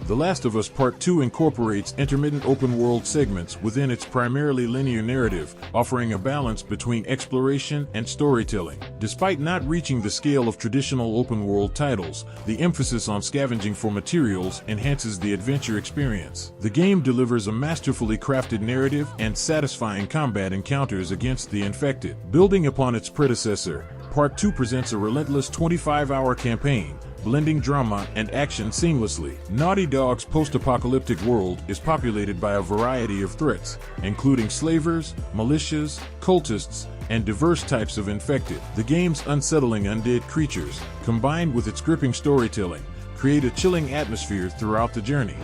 The Last of Us Part 2 incorporates intermittent open-world segments within its primarily linear narrative, offering a balance between exploration and storytelling. Despite not reaching the scale of traditional open-world titles, the emphasis on scavenging for materials enhances the adventure experience. The game delivers a masterfully crafted narrative and satisfying combat encounters against the infected. Building upon its predecessor, Part 2 presents a relentless 25-hour campaign, blending drama and action seamlessly. Naughty Dog's post-apocalyptic world is populated by a variety of threats, including slavers, militias, cultists, and diverse types of infected. The game's unsettling undead creatures, combined with its gripping storytelling, create a chilling atmosphere throughout the journey.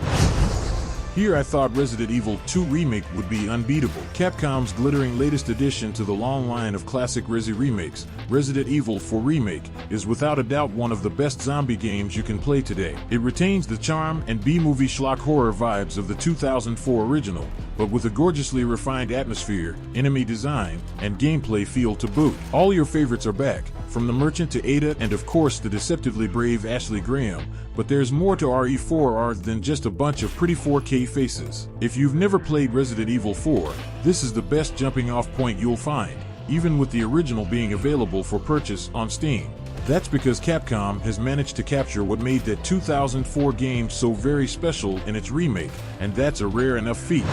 Here I thought Resident Evil 2 Remake would be unbeatable. Capcom's glittering latest addition to the long line of classic Resi remakes, Resident Evil 4 Remake, is without a doubt one of the best zombie games you can play today. It retains the charm and B-movie schlock horror vibes of the 2004 original, but with a gorgeously refined atmosphere, enemy design, and gameplay feel to boot. All your favorites are back, from the Merchant to Ada and of course the deceptively brave Ashley Graham, but there's more to RE4R than just a bunch of pretty 4K faces. If you've never played Resident Evil 4, this is the best jumping off point you'll find, even with the original being available for purchase on Steam. That's because Capcom has managed to capture what made that 2004 game so very special in its remake, and that's a rare enough feat.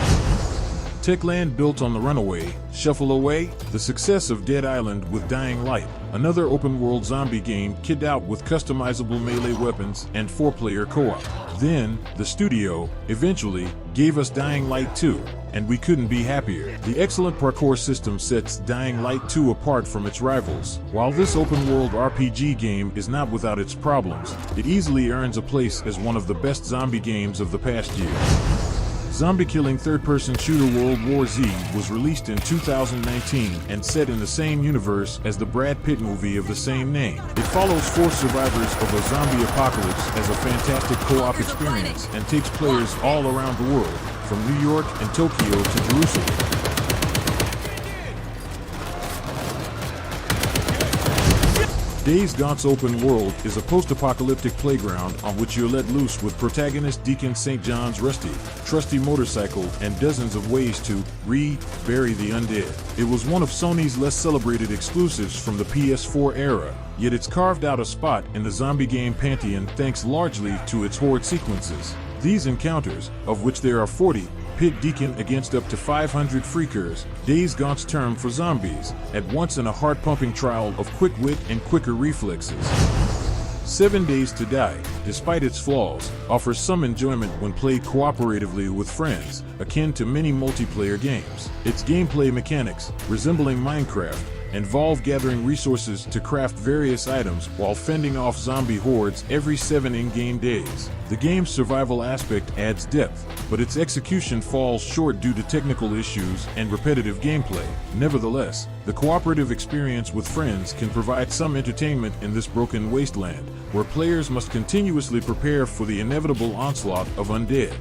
Techland built on the runaway, shuffle away, the success of Dead Island with Dying Light, another open-world zombie game kitted out with customizable melee weapons and 4-player co-op. Then, the studio, eventually, gave us Dying Light 2, and we couldn't be happier. The excellent parkour system sets Dying Light 2 apart from its rivals. While this open-world RPG game is not without its problems, it easily earns a place as one of the best zombie games of the past year. Zombie-killing third-person shooter World War Z was released in 2019 and set in the same universe as the Brad Pitt movie of the same name. It follows 4 survivors of a zombie apocalypse as a fantastic co-op experience and takes players all around the world, from New York and Tokyo to Jerusalem. DAYZ Gaunt's open world is a post-apocalyptic playground on which you're let loose with protagonist Deacon St. John's rusty, trusty motorcycle and dozens of ways to bury the undead. It was one of Sony's less celebrated exclusives from the PS4 era, yet it's carved out a spot in the zombie game pantheon thanks largely to its horde sequences. These encounters, of which there are 40, pit Deacon against up to 500 freakers, DAYZ Gaunt's term for zombies, at once in a heart-pumping trial of quick wit and quicker reflexes. 7 Days to Die, despite its flaws, offers some enjoyment when played cooperatively with friends, akin to many multiplayer games. Its gameplay mechanics, resembling Minecraft, involve gathering resources to craft various items while fending off zombie hordes every 7 in-game days. The game's survival aspect adds depth, but its execution falls short due to technical issues and repetitive gameplay. Nevertheless, the cooperative experience with friends can provide some entertainment in this broken wasteland, where players must continuously prepare for the inevitable onslaught of undead.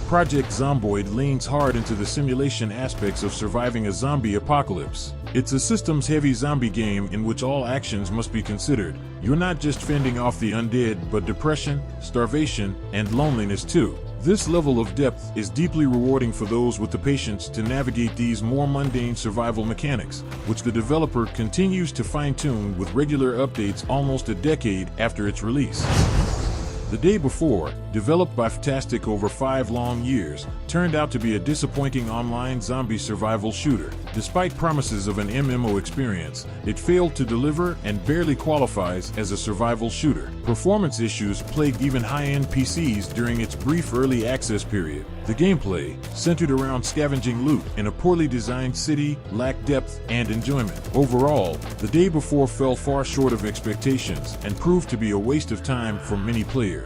Project ZOMBOID leans hard into the simulation aspects of surviving a zombie apocalypse. It's a systems-heavy zombie game in which all actions must be considered. You're not just fending off the undead, but depression, starvation, and loneliness too. This level of depth is deeply rewarding for those with the patience to navigate these more mundane survival mechanics, which the developer continues to fine-tune with regular updates almost a decade after its release. The Day Before, developed by Fantastic over 5 long years, turned out to be a disappointing online zombie survival shooter. Despite promises of an MMO experience, it failed to deliver and barely qualifies as a survival shooter. Performance issues plagued even high-end PCs during its brief early access period. The gameplay, centered around scavenging loot in a poorly designed city, lacked depth and enjoyment. Overall, The Day Before fell far short of expectations and proved to be a waste of time for many players.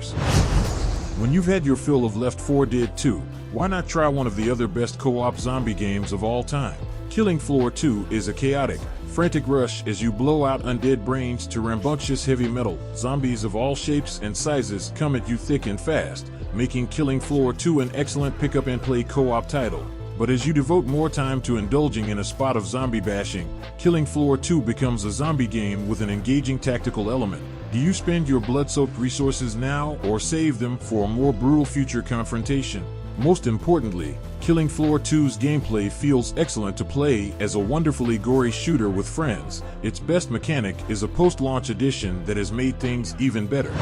When you've had your fill of Left 4 Dead 2, why not try one of the other best co-op zombie games of all time? Killing Floor 2 is a chaotic, frantic rush as you blow out undead brains to rambunctious heavy metal. Zombies of all shapes and sizes come at you thick and fast, making Killing Floor 2 an excellent pick-up-and-play co-op title. But as you devote more time to indulging in a spot of zombie bashing, Killing Floor 2 becomes a zombie game with an engaging tactical element. Do you spend your blood-soaked resources now or save them for a more brutal future confrontation? Most importantly, Killing Floor 2's gameplay feels excellent to play as a wonderfully gory shooter with friends. Its best mechanic is a post-launch edition that has made things even better.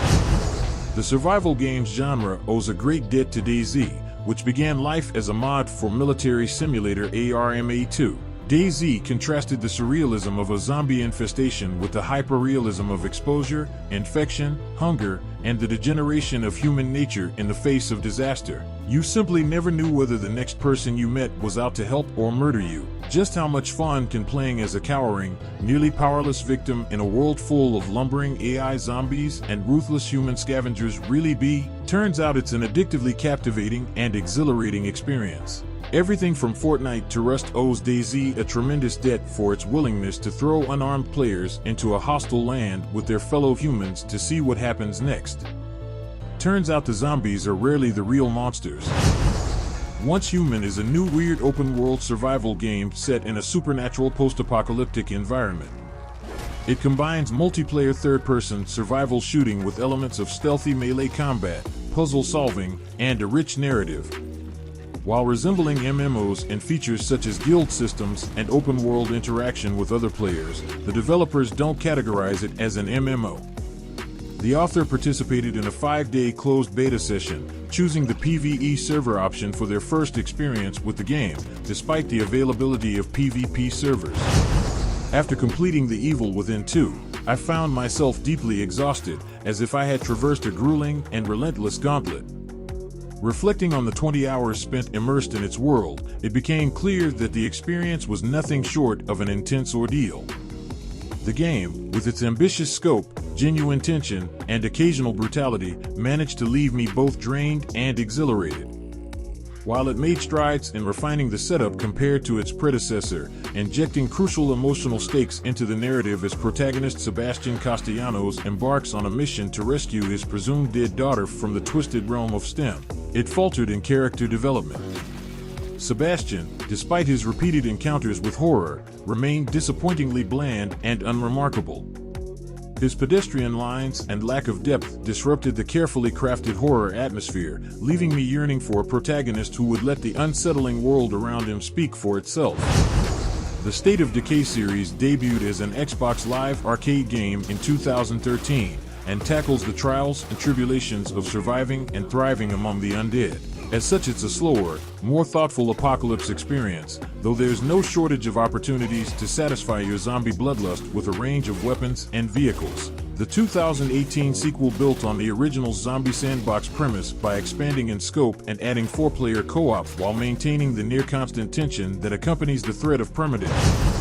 The survival games genre owes a great debt to DAYZ, which began life as a mod for military simulator ARMA2. DAYZ contrasted the surrealism of a zombie infestation with the hyper-realism of exposure, infection, hunger, and the degeneration of human nature in the face of disaster. You simply never knew whether the next person you met was out to help or murder you. Just how much fun can playing as a cowering, nearly powerless victim in a world full of lumbering AI zombies and ruthless human scavengers really be? Turns out it's an addictively captivating and exhilarating experience. Everything from Fortnite to Rust owes DAYZ a tremendous debt for its willingness to throw unarmed players into a hostile land with their fellow humans to see what happens next. Turns out the zombies are rarely the real monsters. Once Human is a new weird open-world survival game set in a supernatural post-apocalyptic environment. It combines multiplayer third-person survival shooting with elements of stealthy melee combat, puzzle solving, and a rich narrative. While resembling MMOs in features such as guild systems and open-world interaction with other players, the developers don't categorize it as an MMO. The author participated in a 5-day closed beta session, choosing the PvE server option for their first experience with the game, despite the availability of PvP servers. After completing The Evil Within 2, I found myself deeply exhausted, as if I had traversed a grueling and relentless gauntlet. Reflecting on the 20 hours spent immersed in its world, it became clear that the experience was nothing short of an intense ordeal. The game, with its ambitious scope, genuine tension, and occasional brutality, managed to leave me both drained and exhilarated. While it made strides in refining the setup compared to its predecessor, injecting crucial emotional stakes into the narrative as protagonist Sebastian Castellanos embarks on a mission to rescue his presumed dead daughter from the twisted realm of STEM, it faltered in character development. Sebastian, despite his repeated encounters with horror, remained disappointingly bland and unremarkable. His pedestrian lines and lack of depth disrupted the carefully crafted horror atmosphere, leaving me yearning for a protagonist who would let the unsettling world around him speak for itself. The State of Decay series debuted as an Xbox Live arcade game in 2013 and tackles the trials and tribulations of surviving and thriving among the undead. As such, it's a slower, more thoughtful apocalypse experience, though there's no shortage of opportunities to satisfy your zombie bloodlust with a range of weapons and vehicles. The 2018 sequel built on the original zombie sandbox premise by expanding in scope and adding 4-player co-op while maintaining the near-constant tension that accompanies the threat of permadeath.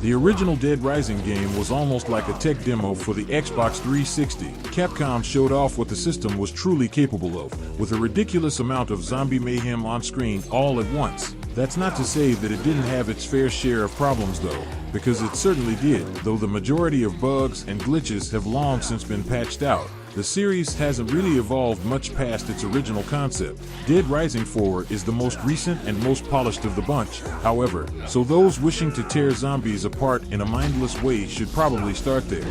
The original Dead Rising game was almost like a tech demo for the Xbox 360. Capcom showed off what the system was truly capable of, with a ridiculous amount of zombie mayhem on screen all at once. That's not to say that it didn't have its fair share of problems though, because it certainly did, though the majority of bugs and glitches have long since been patched out. The series hasn't really evolved much past its original concept. Dead Rising 4 is the most recent and most polished of the bunch, however, so those wishing to tear zombies apart in a mindless way should probably start there.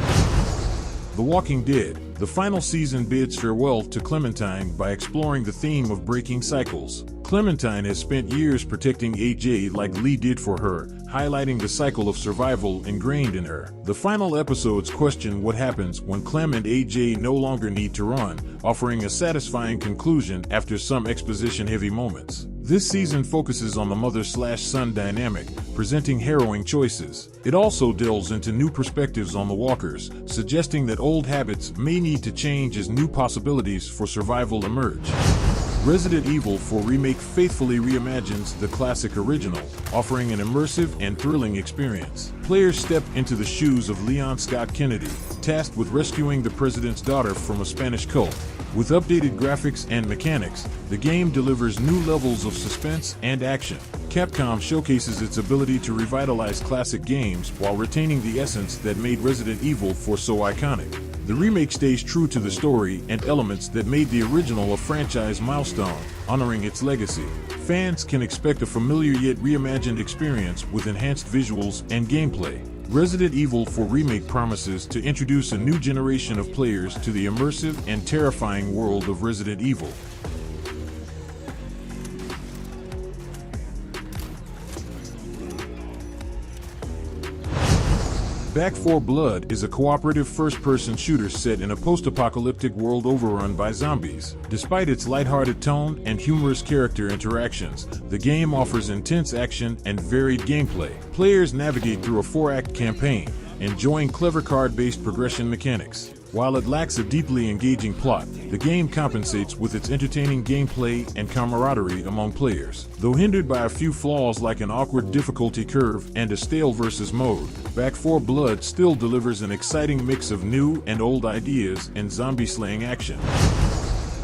The Walking Dead, the final season bids farewell to Clementine by exploring the theme of breaking cycles. Clementine has spent years protecting AJ like Lee did for her, highlighting the cycle of survival ingrained in her. The final episodes question what happens when Clem and AJ no longer need to run, offering a satisfying conclusion after some exposition-heavy moments. This season focuses on the mother-slash-son dynamic, presenting harrowing choices. It also delves into new perspectives on the walkers, suggesting that old habits may need to change as new possibilities for survival emerge. Resident Evil 4 Remake faithfully reimagines the classic original, offering an immersive and thrilling experience. Players step into the shoes of Leon Scott Kennedy, tasked with rescuing the president's daughter from a Spanish cult. With updated graphics and mechanics, the game delivers new levels of suspense and action. Capcom showcases its ability to revitalize classic games while retaining the essence that made Resident Evil 4 so iconic. The remake stays true to the story and elements that made the original a franchise milestone, honoring its legacy. Fans can expect a familiar yet reimagined experience with enhanced visuals and gameplay. Resident Evil 4 Remake promises to introduce a new generation of players to the immersive and terrifying world of Resident Evil. Back 4 Blood is a cooperative first-person shooter set in a post-apocalyptic world overrun by zombies. Despite its lighthearted tone and humorous character interactions, the game offers intense action and varied gameplay. Players navigate through a 4-act campaign, enjoying clever card-based progression mechanics. While it lacks a deeply engaging plot, the game compensates with its entertaining gameplay and camaraderie among players. Though hindered by a few flaws like an awkward difficulty curve and a stale versus mode, Back 4 Blood still delivers an exciting mix of new and old ideas and zombie-slaying action.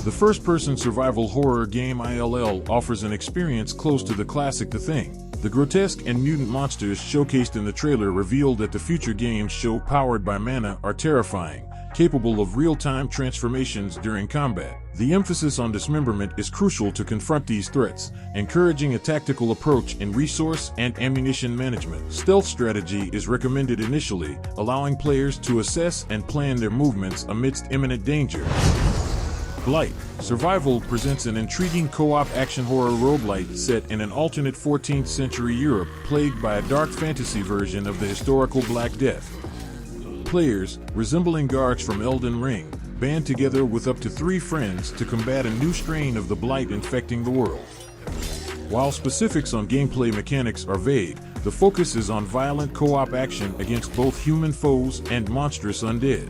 The first-person survival horror game ILL offers an experience close to the classic The Thing. The grotesque and mutant monsters showcased in the trailer reveal that the future games show powered by mana are terrifying, capable of real-time transformations during combat. The emphasis on dismemberment is crucial to confront these threats, encouraging a tactical approach in resource and ammunition management. Stealth strategy is recommended initially, allowing players to assess and plan their movements amidst imminent danger. BLIGHT Survival presents an intriguing co-op action horror roguelite set in an alternate 14th century Europe plagued by a dark fantasy version of the historical Black Death. Players, resembling guards from Elden Ring, band together with up to 3 friends to combat a new strain of the blight infecting the world. While specifics on gameplay mechanics are vague, the focus is on violent co-op action against both human foes and monstrous undead.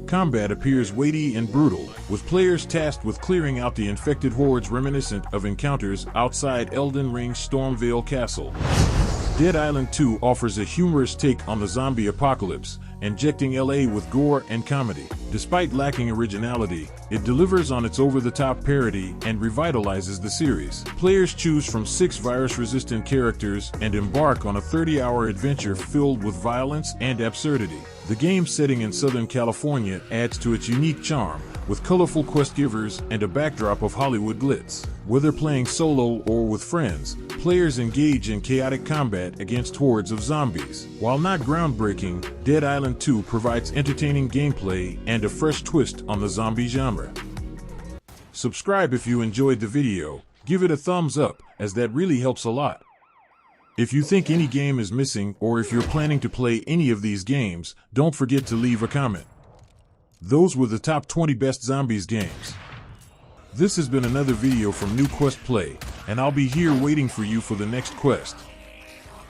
Combat appears weighty and brutal, with players tasked with clearing out the infected hordes reminiscent of encounters outside Elden Ring's Stormvale Castle. Dead Island 2 offers a humorous take on the zombie apocalypse, injecting LA with gore and comedy. Despite lacking originality, it delivers on its over-the-top parody and revitalizes the series. Players choose from 6 virus-resistant characters and embark on a 30-hour adventure filled with violence and absurdity. The game's setting in Southern California adds to its unique charm, with colorful quest givers and a backdrop of Hollywood glitz. Whether playing solo or with friends, players engage in chaotic combat against hordes of zombies. While not groundbreaking, Dead Island 2 provides entertaining gameplay and a fresh twist on the zombie genre. Subscribe if you enjoyed the video, give it a thumbs up, as that really helps a lot. If you think any game is missing or if you're planning to play any of these games, don't forget to leave a comment. Those were the top 20 best zombies games. This has been another video from New Quest Play, and I'll be here waiting for you for the next quest.